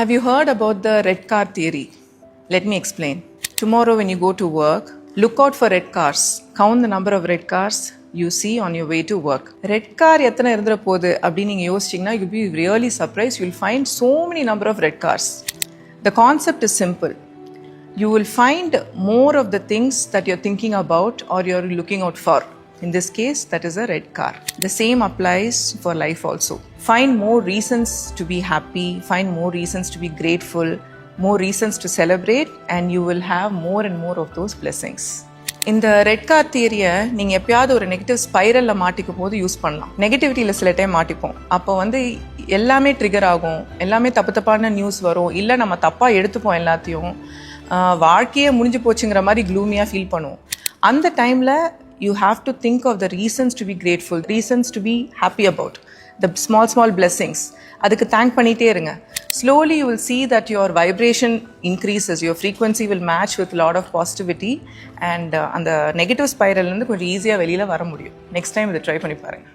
Have you heard about the red car theory? Let me explain. Tomorrow when you go to work, look out for red cars. Count the number of red cars you see on your way to work. Red car எத்தனை இருந்துற போகுது அப்படின்னு நீங்கள் யோசிச்சிங்கன்னா you'll be really surprised. You'll find so many number of red cars. The concept is simple. You will find more of the things that you're thinking about or you're looking out for. In this case, that is a red car. The same applies for life also. Find more reasons to be happy, find more reasons to be grateful, more reasons to celebrate, and you will have more and more of those blessings. இந்த red car தியரியை நீங்கள் எப்பயாவது ஒரு negative ஸ்பைரலில் மாட்டிக்கும் போது use பண்ணலாம். நெகட்டிவிட்டியில் சில time மாட்டிப்போம். அப்போ எல்லாமே ட்ரிகர் ஆகும், எல்லாமே தப்பான நியூஸ் வரும், இல்லை நம்ம தப்பாக எடுத்துப்போம் எல்லாத்தையும், வாழ்க்கையே முடிஞ்சு போச்சுங்கிற மாதிரி க்ளூமியாக ஃபீல் பண்ணுவோம். அந்த டைமில் you have to think of the reasons to be grateful, reasons to be happy about, the small blessings. அதுக்கு தேங்க் பண்ணிட்டே இருங்க. Slowly you will see that your vibration increases, your frequency will match with a lot of positivity and அந்த negative ஸ்பைரல்லேருந்து கொஞ்சம் ஈஸியாக வெளியில் வர முடியும். Next time இதை ட்ரை பண்ணி பாருங்கள்.